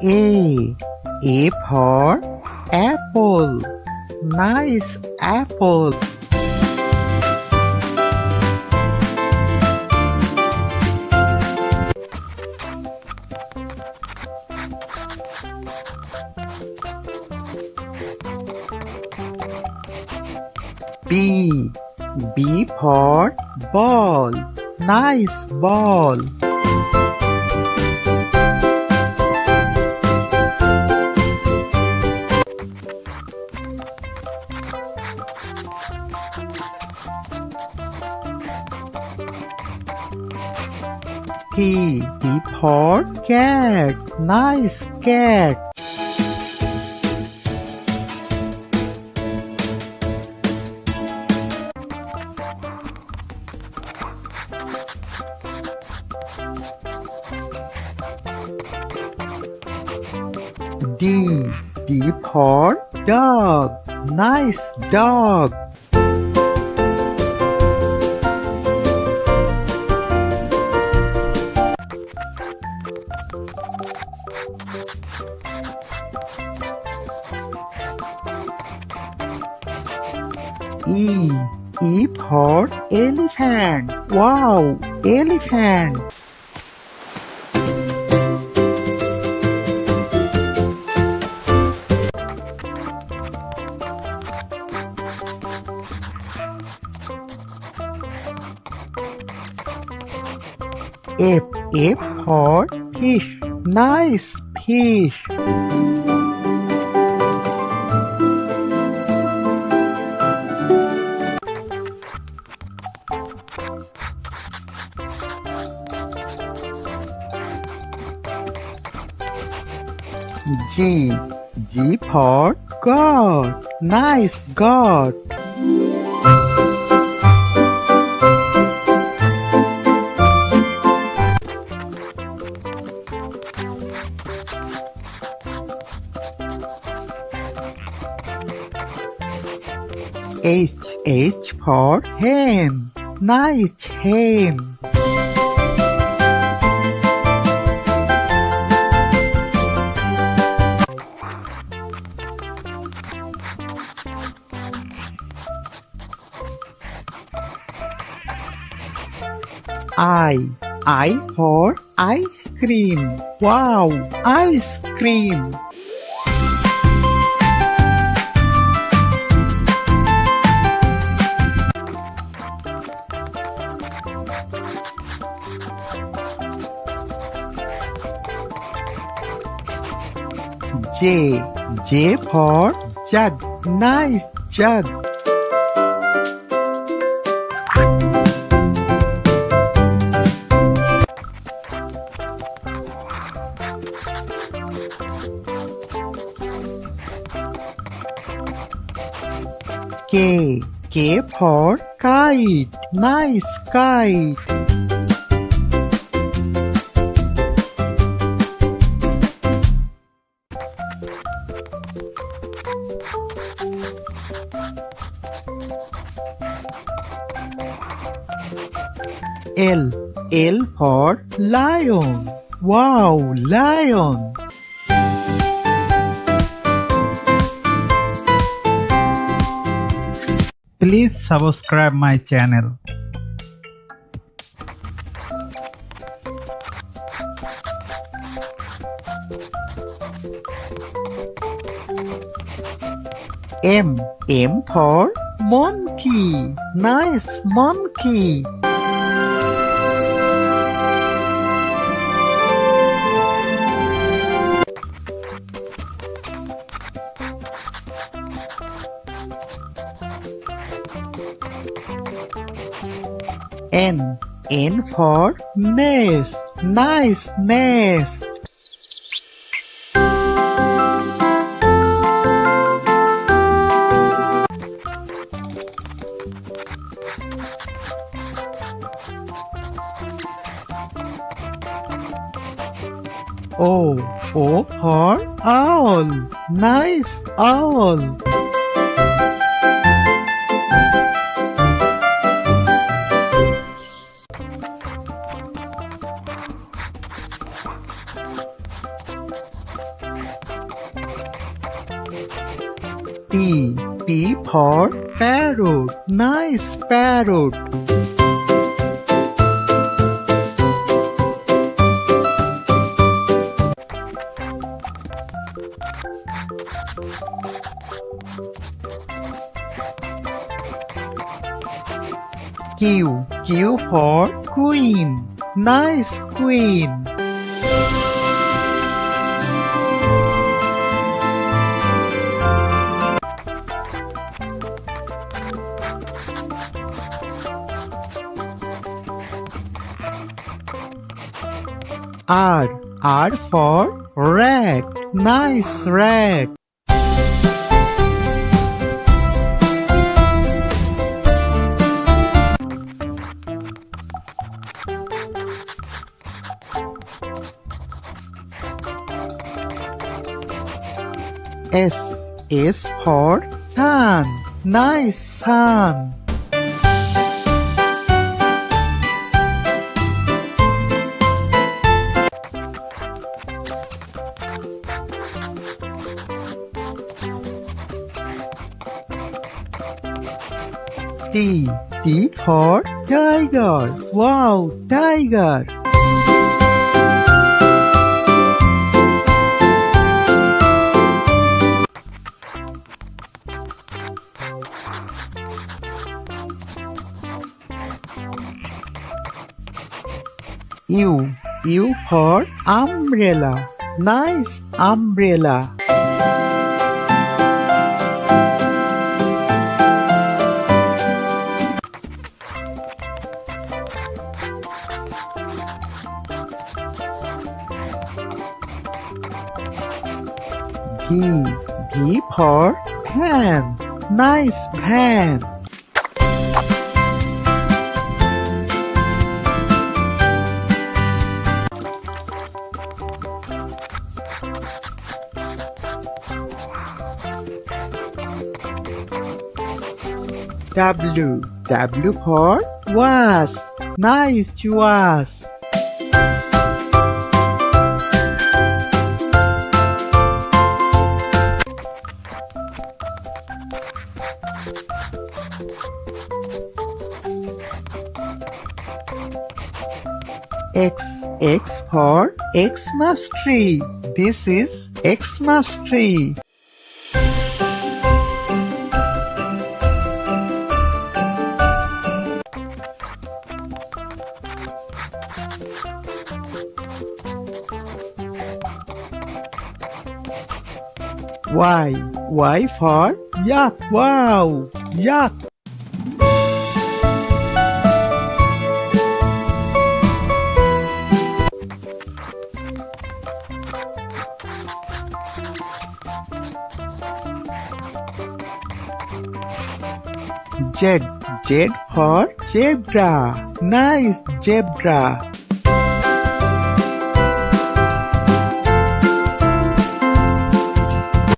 A for apple. Nice apple. B for ball. Nice ball. P for cat. Nice cat. D for dog. Nice dog. E for elephant. Wow, elephant. F for fish. Nice fish. G for God. Nice God. H for hen. Nice hen. I for ice cream. Wow, ice cream. J for jug. Nice jug. K for kite. Nice kite. L for lion. Wow, lion. Please subscribe my channel. M for monkey. Nice monkey. N for nest. Nice nest. O for owl. Nice owl. Parrot. Nice parrot. Q. Q for queen. Nice queen. R. R for rat. Nice rat. S. S for sun. Nice sun. T. T for tiger. Wow, tiger. U. U for umbrella. Nice umbrella. V. V for van. Nice van. W. W for was. Nice was. X. X for Xmas tree. This is Xmas tree. Y. Y for yak. Wow, yak. Z. Z for zebra. Nice zebra.